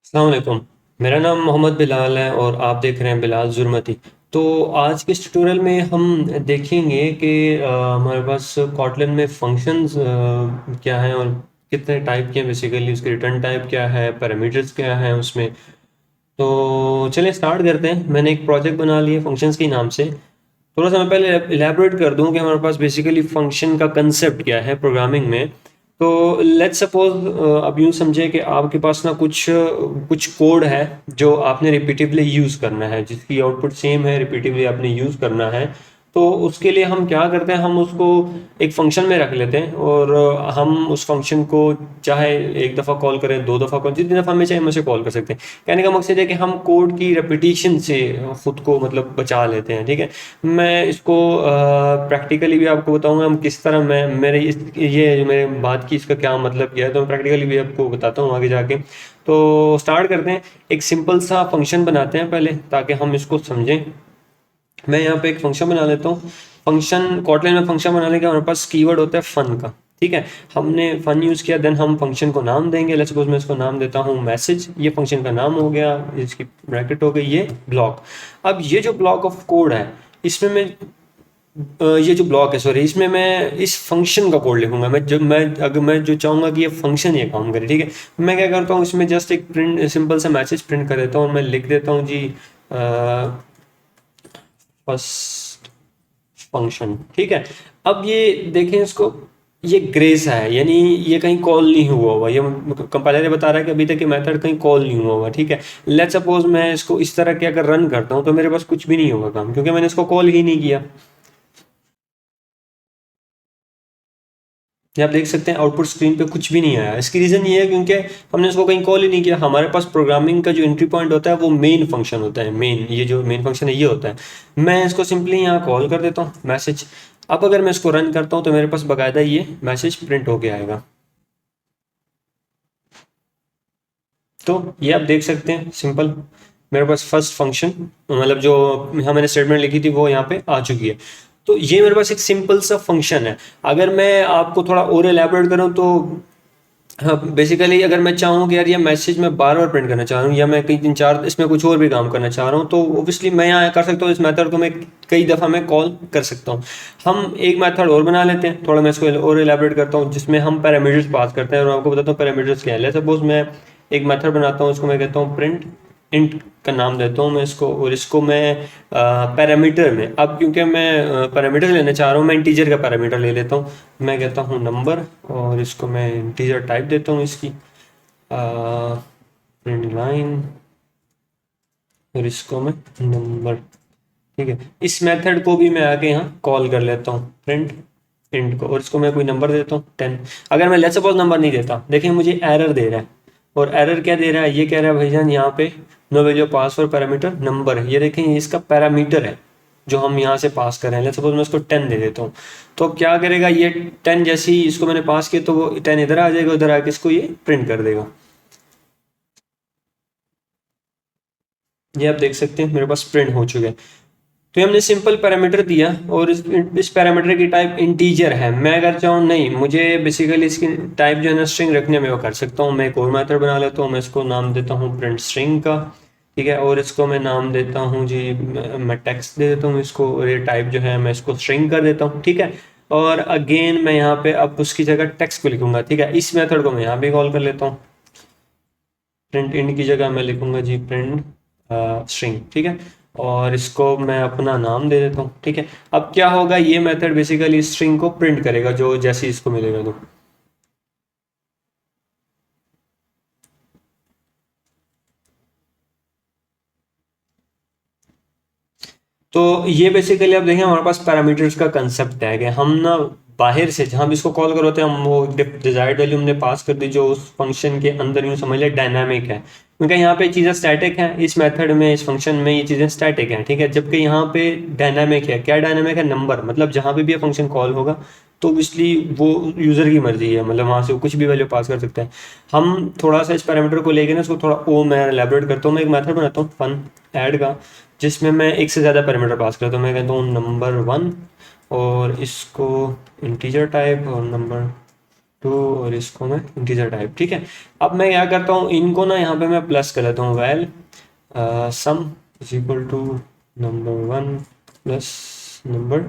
अस्सलाम वालेकुम। मेरा नाम मोहम्मद बिलाल है और आप देख रहे हैं बिलाल जुर्मती। तो आज के इस ट्यूटोरियल में हम देखेंगे कि हमारे पास कॉटलन में फंक्शंस क्या हैं और कितने टाइप के हैं, बेसिकली उसके रिटर्न टाइप क्या है, पैरामीटर्स क्या हैं उसमें। तो चलिए स्टार्ट करते हैं। मैंने एक प्रोजेक्ट बना लिया फंक्शंस के नाम से। थोड़ा सा मैं पहले इलेबोरेट कर दूं कि हमारे पास बेसिकली फंक्शन का कंसेप्ट क्या है प्रोग्रामिंग में। तो लेट्स सपोज अब यूँ समझे कि आपके पास ना कुछ कुछ कोड है जो आपने रिपीटिवली यूज़ करना है, जिसकी आउटपुट सेम है, रिपीटिवली आपने यूज़ करना है। तो उसके लिए हम क्या करते हैं, हम उसको एक फंक्शन में रख लेते हैं और हम उस फंक्शन को चाहे एक दफ़ा कॉल करें, दो दफ़ा कॉल, जितनी दफ़ा हमें चाहे हम उसे कॉल कर सकते हैं। कहने का मकसद है कि हम कोड की रेपिटेशन से खुद को मतलब बचा लेते हैं। ठीक है, मैं इसको प्रैक्टिकली भी आपको बताऊंगा हम किस तरह मैं मेरे ये जो मैंने बात की इसका क्या मतलब किया है, तो मैं प्रैक्टिकली भी आपको बताता हूँ आगे जाके। तो स्टार्ट करते हैं, एक सिंपल सा फंक्शन बनाते हैं पहले ताकि हम इसको समझें। मैं यहाँ पे एक फंक्शन बना लेता हूँ। फंक्शन कॉटलन में फंक्शन बनाने के हमारे पास कीवर्ड होता है फन का। ठीक है, हमने फन यूज़ किया, देन हम फंक्शन को नाम देंगे। लेट्स सपोज मैं इसको नाम देता हूँ मैसेज। ये फंक्शन का नाम हो गया, इसकी ब्रैकेट हो गई ये ब्लॉक। अब ये जो ब्लॉक ऑफ कोड है, इसमें मैं ये जो ब्लॉक है, सॉरी, इसमें मैं इस फंक्शन का कोड लिखूंगा। मैं जो चाहूंगा कि ये फंक्शन ये काम करे। ठीक है, मैं क्या करता हूँ, इसमें जस्ट एक प्रिंट सिंपल सा मैसेज प्रिंट कर देता हूँ। मैं लिख देता हूँ जी फर्स्ट फंक्शन। ठीक है, अब ये देखें इसको, ये ग्रेस है, यानी ये कहीं कॉल नहीं हुआ हुआ। ये कंपाइलर बता रहा है कि अभी तक ये मेथड कहीं कॉल नहीं हुआ हुआ। ठीक है, लेट्स सपोज मैं इसको इस तरह के अगर रन करता हूँ तो मेरे पास कुछ भी नहीं होगा काम, क्योंकि मैंने इसको कॉल ही नहीं किया। ये आप देख सकते हैं आउटपुट स्क्रीन पे कुछ भी नहीं आया। इसकी रीज़न ये है क्योंकि हमने इसको कहीं कॉल ही नहीं किया। हमारे पास प्रोग्रामिंग का जो एंट्री पॉइंट होता है वो मेन फंक्शन होता है। मेन, ये जो मेन फंक्शन है ये होता है। मैं इसको सिंपली यहाँ कॉल कर देता हूँ मैसेज। अब अगर मैं इसको रन करता हूँ तो मेरे पास बाकायदा ये मैसेज प्रिंट होके आएगा। तो ये आप देख सकते हैं सिंपल, मेरे पास फर्स्ट फंक्शन मतलब जो यहाँ मैंने स्टेटमेंट लिखी थी वो यहाँ पे आ चुकी है। तो ये मेरे पास एक सिंपल सा फंक्शन है। अगर मैं आपको थोड़ा और एलैबोरेट करूँ तो हाँ, बेसिकली अगर मैं चाहूँ कि यार ये मैसेज मैं बार बार प्रिंट करना चाह रहा हूँ, या मैं कई तीन चार इसमें कुछ और भी काम करना चाह रहा हूँ, तो ऑब्वियसली मैं यहाँ कर सकता हूँ। इस मेथड को मैं कई दफ़ा मैं कॉल कर सकता हूँ। हम एक मेथड और बना लेते हैं, थोड़ा मैं इसको और एलैबोरेट करता हूँ, जिसमें हम पैरामीटर्स पास करते हैं और मैं आपको बताता हूँ पैरामीटर्स क्या है। लेट्स सपोज मैं एक मेथड बनाता हूँ, उसको मैं कहता हूँ प्रिंट इंट का नाम देता हूँ मैं इसको, और इसको मैं पैरामीटर में, अब क्योंकि मैं पैरामीटर लेना चाह रहा हूँ, मैं इंटीजर का पैरामीटर ले लेता हूँ। मैं कहता हूँ नंबर, और इसको मैं इंटीजर टाइप देता हूँ इसकी प्रिंट लाइन, और इसको मैं नंबर। ठीक है, इस मेथड को भी मैं आगे यहाँ कॉल कर लेता हूँ प्रिंट इंट को, और इसको मैं कोई नंबर देता हूँ 10। अगर मैं लेट्स सपोज नंबर नहीं देता, देखिए मुझे एरर दे रहा है। और एरर क्या दे रहा है, ये कह रहा है भाईजान यहाँ पे no value pass for parameter number है। ये देखें, ये इसका पैरामीटर है जो हम यहाँ से पास कर रहे हैं। लेट्स सपोज मैं इसको 10 दे देता हूँ, तो अब क्या करेगा, ये 10 जैसे ही इसको मैंने पास किया तो वो 10 इधर आ जाएगा, उधर आके इसको ये प्रिंट कर देगा। ये आप देख सकते हैं मेरे पास प्रिंट हो चुका है। तो ये हमने सिंपल पैरामीटर दिया, और इस पैरामीटर की टाइप इंटीजर है। मैं अगर चाहूँ नहीं, मुझे बेसिकली इसकी टाइप जो है ना स्ट्रिंग रखने में वो कर सकता हूँ। मैं एक और मेथड बना लेता हूँ, मैं इसको नाम देता हूँ प्रिंट स्ट्रिंग का। ठीक है, और इसको मैं नाम देता हूँ जी, मैं टेक्स्ट दे देता हूँ इसको, और ये टाइप जो है मैं इसको स्ट्रिंग कर देता हूँ। ठीक है, और अगेन मैं यहाँ पे अब उसकी जगह टेक्स्ट को लिखूंगा। ठीक है, इस मेथड को मैं यहाँ भी कॉल कर लेता हूँ। प्रिंट इंड की जगह मैं लिखूंगा जी प्रिंट स्ट्रिंग। ठीक है, और इसको मैं अपना नाम दे देता हूँ। ठीक है, अब क्या होगा, ये मेथड बेसिकली स्ट्रिंग को प्रिंट करेगा जो जैसे इसको मिलेगा। तो ये बेसिकली आप देखें हमारे पास पैरामीटर्स का कंसेप्ट है कि हम ना बाहर से जहाँ भी इसको कॉल करोते हैं, हम वो डिजायर्ड वैल्यू हमने पास कर दी जो उस फंक्शन के अंदर यूँ समझ ले डायनामिक है। क्योंकि यहाँ पे चीज़ें स्टैटिक हैं, इस मेथड में, इस फंक्शन में ये चीज़ें स्टैटिक हैं। ठीक है, जबकि यहाँ पे डायनामिक है। क्या डायनामिक है, नंबर, मतलब जहाँ पे भी ये फंक्शन कॉल होगा तो ऑब्वियसली वो यूज़र की मर्जी है, मतलब वहाँ से वो कुछ भी वैल्यू पास कर सकता है। हम थोड़ा सा इस पैरामीटर को लेके ना इसको थोड़ा वो मैं एलैबोरेट करता हूँ। मैं एक मेथड बनाता हूँ फन ऐड का, जिसमें मैं एक से ज़्यादा पैरामीटर पास करता हूँ। मैं कहता हूँ नंबर 1, और इसको इंटीजर टाइप, और नंबर टू और इसको मैं इंटीजर टाइप, ठीक है। अब मैं क्या करता हूँ, इनको ना यहाँ पे मैं प्लस कर लेता हूँ, well sum is equal to number one plus number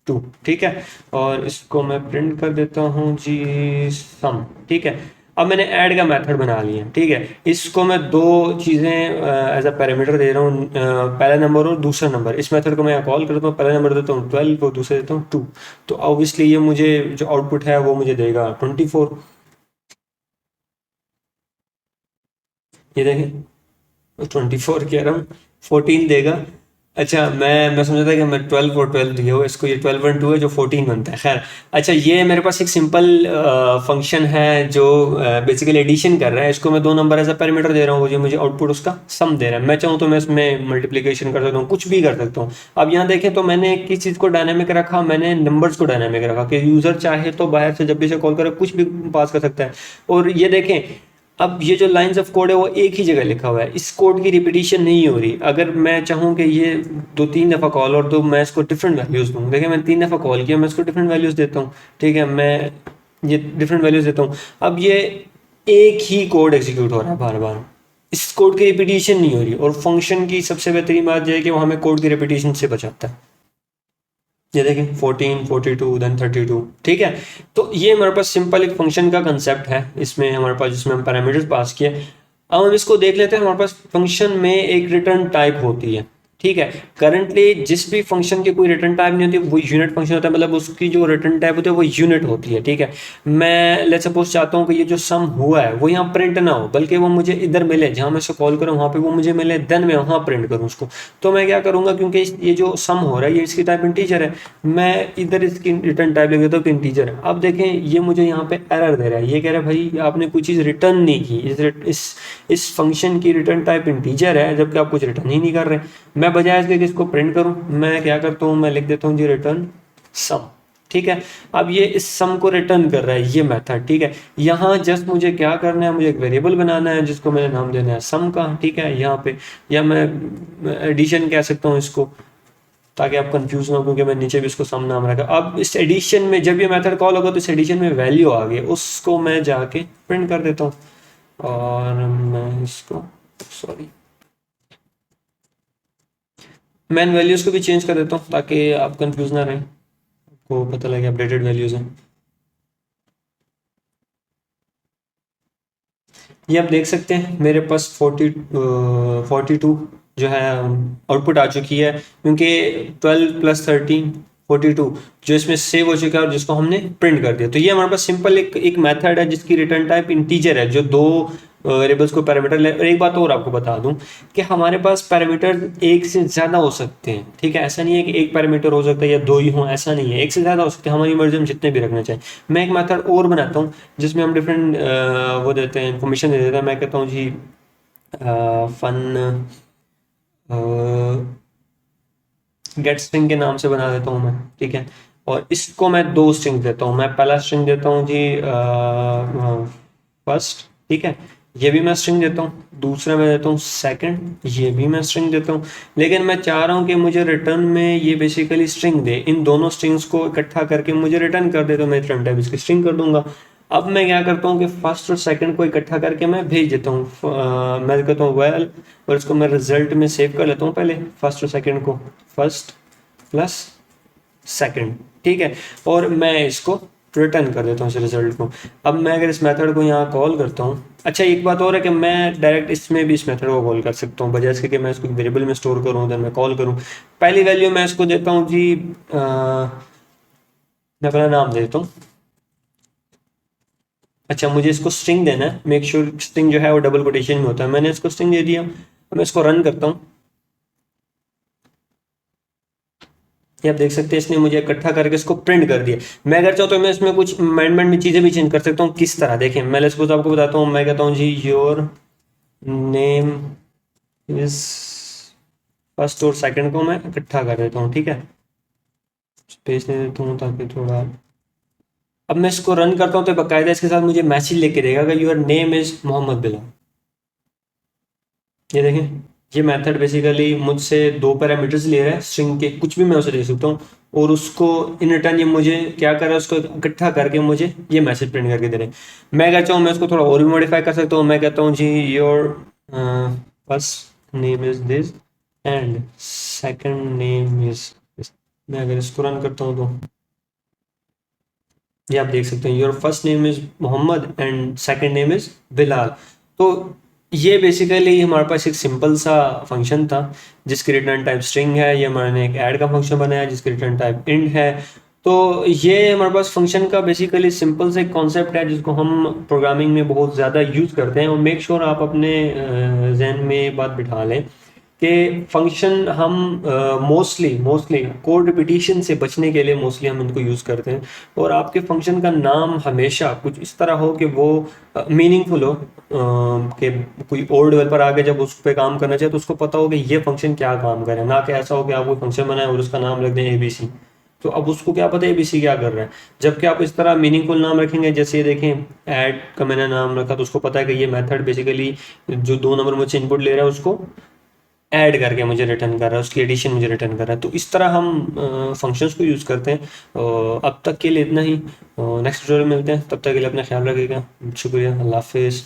two, ठीक है। और इसको मैं प्रिंट कर देता हूँ जी सम, ठीक है। अब मैंने ऐड का मेथड बना लिया, ठीक है। इसको मैं दो चीज़ें एज अ पैरामीटर दे रहा हूँ, पहला नंबर और दूसरा नंबर। इस मेथड को मैं कॉल करता हूँ, पहला नंबर देता हूँ 12 और दूसरा देता हूँ 2। तो ऑब्वियसली ये मुझे जो आउटपुट है वो मुझे देगा 24। ये देखें 24 कह रहा हूँ, 14 देगा। अच्छा, मैं समझा था कि मैं 12 और 12 दिया हो इसको, ये 12 और 2 है जो 14 बनता है। खैर, अच्छा, ये मेरे पास एक सिंपल फंक्शन है जो बेसिकली एडिशन कर रहा है। इसको मैं दो नंबर एज अ पैरामीटर दे रहा हूँ, मुझे आउटपुट उसका सम दे रहा है। मैं चाहूँ तो मैं इसमें मल्टीप्लिकेशन कर सकता हूँ, कुछ भी कर सकता हूँ। अब यहाँ देखें तो मैंने किस चीज़ को डायनामिक रखा, मैंने नंबर्स को डायनामिक रखा कि यूज़र चाहे तो बाहर से जब भी से कॉल करे कुछ भी पास कर सकता है। और ये देखें, अब ये जो लाइंस ऑफ कोड है वो एक ही जगह लिखा हुआ है, इस कोड की रिपीटिशन नहीं हो रही। अगर मैं चाहूँ कि ये दो तीन दफ़ा कॉल और तो मैं इसको डिफरेंट वैल्यूज़ दूँ। देखिए, मैं 3 दफ़ा कॉल किया, मैं इसको डिफरेंट वैल्यूज़ देता हूँ, ठीक है। मैं ये डिफरेंट वैल्यूज़ देता हूँ। अब ये एक ही कोड एग्जीक्यूट हो रहा है बार बार, इस कोड की रिपीटिशन नहीं हो रही। और फंक्शन की सबसे बेहतरीन बात यह है कि वो हमें कोड की रिपीटिशन से बचाता है। ये देखें 14, 42 देन 32, ठीक है। तो ये हमारे पास सिंपल एक फंक्शन का कंसेप्ट है, इसमें हमारे पास जिसमें हम पैरामीटर्स पास किए। अब हम इसको देख लेते हैं। हमारे पास फंक्शन में एक रिटर्न टाइप होती है, ठीक है। करंटली जिस भी फंक्शन की कोई रिटर्न टाइप नहीं होती वो यूनिट फंक्शन होता है, मतलब उसकी जो रिटर्न टाइप होती है वो यूनिट होती है, ठीक है। मैं लेट्स सपोज चाहता हूँ कि ये जो सम हुआ है वो यहाँ प्रिंट ना हो, बल्कि वो मुझे इधर मिले, जहाँ मैं इसे कॉल करूँ वहाँ पे वो मुझे मिले, देन मैं वहाँ प्रिंट करूँ उसको। तो मैं क्या करूँगा, क्योंकि ये जो सम हो रहा है ये इसकी टाइप इंटीजर है, मैं इधर इसकी रिटर्न टाइप लिख देता हूँ कि इंटीजर है। अब देखें ये मुझे यहाँ पे एरर दे रहा है, ये कह रहा है भाई आपने कोई चीज़ रिटर्न नहीं की, इस फंक्शन की रिटर्न टाइप इंटीजर है जबकि आप कुछ रिटर्न ही नहीं कर रहे। मैं बजाय इसके कि इसको प्रिंट करूं, मैं क्या करता हूं, मैं लिख देता हूं जी रिटर्न सम, ठीक है। अब ये इस सम को रिटर्न कर रहा है ये मेथड, ठीक है। यहाँ जस्ट मुझे क्या करना है, मुझे एक वेरिएबल बनाना है जिसको मैंने नाम देना है सम का, ठीक है, यहाँ पे। या मैं एडिशन कह सकता हूँ इसको, ताकि आप कंफ्यूज ना हो, क्योंकि मैं नीचे भी इसको सम नाम रखा। अब इस एडिशन में जब ये मेथड कॉल होगा तो इस एडिशन में वैल्यू आ गई, उसको मैं जाके प्रिंट कर देता हूँ। और मैं इसको, सॉरी, मैं इन वैल्यूज़ को भी चेंज कर देता हूँ ताकि आप कंफ्यूज ना रहें, आपको पता लगे अपडेटेड वैल्यूज़ हैं। ये आप देख सकते हैं मेरे पास 42 जो है आउटपुट आ चुकी है, क्योंकि 12 प्लस 13 42 जो इसमें सेव हो चुका है और जिसको हमने प्रिंट कर दिया। तो ये हमारे पास सिंपल एक मेथड है जिसकी रिटर्न टाइप इंटीजर है, जो दो वेरिएबल्स को पैरामीटर ले। और एक बात और आपको बता दूं कि हमारे पास पैरामीटर एक से ज़्यादा हो सकते हैं, ठीक है। ऐसा नहीं है कि एक पैरामीटर हो सकता है या दो ही हों, ऐसा नहीं है, एक से ज़्यादा हो सकते हैं, हमारी मर्जी हम जितने भी रखना चाहें। मैं एक मेथड और बनाता हूँ जिसमें हम डिफरेंट वो देते हैं, इन्फॉर्मेशन दे देते हैं। मैं कहता हूँ जी फन गेट स्ट्रिंग के नाम से बना देता हूँ मैं, ठीक है। और इसको मैं दो स्ट्रिंग देता हूँ। मैं पहला स्ट्रिंग देता हूँ जी फर्स्ट, ठीक है, ये भी मैं स्ट्रिंग देता हूँ। दूसरा मैं देता हूँ सेकंड, ये भी मैं स्ट्रिंग देता हूँ। लेकिन मैं चाह रहा हूँ कि मुझे रिटर्न में ये बेसिकली स्ट्रिंग दे, इन दोनों स्ट्रिंग्स को इकट्ठा करके मुझे रिटर्न कर दे, तो मैं रिटर्न टाइप इसकी स्ट्रिंग कर दूंगा। अब मैं क्या करता हूँ कि फर्स्ट और सेकंड को इकट्ठा करके मैं भेज देता हूँ। मैं कहता हूँ वेल, और इसको मैं रिजल्ट में सेव कर लेता हूँ पहले फर्स्ट और सेकंड को, फर्स्ट प्लस सेकंड, ठीक है। और मैं इसको रिटर्न कर देता हूँ इस रिजल्ट को। अब मैं अगर इस मेथड को यहाँ कॉल करता हूँ, अच्छा एक बात और है कि मैं डायरेक्ट इसमें भी इस मेथड को कॉल कर सकता हूँ, बजाय इसके कि मैं इसको वेरिएबल में स्टोर करूँ देन मैं कॉल करूँ। पहली वैल्यू मैं इसको देता हूँ जी मैं अपना नाम दे देता हूँ। अच्छा, मुझे इसको स्ट्रिंग देना है, मेक श्योर स्ट्रिंग जो है वो डबल कोटेशन में होता है। मैंने इसको स्ट्रिंग दे दिया। अब मैं इसको रन करता हूँ, ये आप देख सकते हैं इसने मुझे इकट्ठा करके इसको प्रिंट कर दिया। मैं अगर चाहूँ तो मैं इसमें कुछ अमेंडमेंट में चीज़ें भी चेंज कर सकता हूँ। किस तरह, देखें, मैं सपोज आपको बताता हूँ। मैं कहता हूँ जी योर नेम इज फर्स्ट और सेकंड को मैं इकट्ठा कर देता हूँ, ठीक है। स्पेस दे देता हूँ ताकि थोड़ा, अब मैं इसको रन करता हूँ तो बाकायदा इसके साथ मुझे मैसेज लेके देगा कि your name is Mohammad Bilal. ये देखें, ये मेथड बेसिकली मुझसे 2 पैरामीटर्स ले रहा है स्ट्रिंग के, कुछ भी मैं उसे दे सकता हूँ, और उसको इन रिटर्न ये मुझे क्या कर रहा है, उसको इकट्ठा करके मुझे ये मैसेज प्रिंट करके दे रहे हैं। मैं क्या चाहूँ, मैं उसको थोड़ा और भी मॉडिफाई कर सकता हूँ। मैं कहता हूँ जी your first name is this and second name is this. मैं अगर इसको रन करता हूँ तो ये आप देख सकते हैं, your first name is Mohammad and second name is Bilal. तो ये बेसिकली हमारे पास एक सिंपल सा फंक्शन था जिसकी रिटर्न टाइप स्ट्रिंग है। ये हमारे एक ऐड का फंक्शन बनाया जिसकी रिटर्न टाइप इंट है। तो ये हमारे पास फंक्शन का बेसिकली सिंपल से कॉन्सेप्ट है जिसको हम प्रोग्रामिंग में बहुत ज़्यादा यूज़ करते हैं। और मेक श्योर आप अपने जहन में ये बात बिठा लें कि फंक्शन हम मोस्टली मोस्टली कोड रिपीटिशन से बचने के लिए मोस्टली हम इनको यूज़ करते हैं। और आपके फंक्शन का नाम हमेशा कुछ इस तरह हो कि वो मीनिंगफुल हो, कि कोई और डेवलपर आके जब उस पर काम करना चाहे तो उसको पता हो कि ये फंक्शन क्या काम करे, ना कि ऐसा हो कि आप कोई फंक्शन बनाए और उसका नाम रख दें ABC। तो अब उसको क्या पता है ABC क्या कर रहा है। जबकि आप इस तरह मीनिंगफुल नाम रखेंगे, जैसे ये देखें ऐड का मैंने नाम रखा तो उसको पता है कि ये मेथड बेसिकली जो 2 नंबर मुझसे इनपुट ले रहा है उसको ऐड करके मुझे रिटर्न कर रहा है, उसकी एडिशन मुझे रिटर्न कर रहा है। तो इस तरह हम फंक्शंस को यूज़ करते हैं। अब तक के लिए इतना ही। नेक्स्ट ट्यूटोरियल में मिलते हैं, तब तक के लिए अपना ख्याल रखिएगा। शुक्रिया, अल्लाह हाफिज़।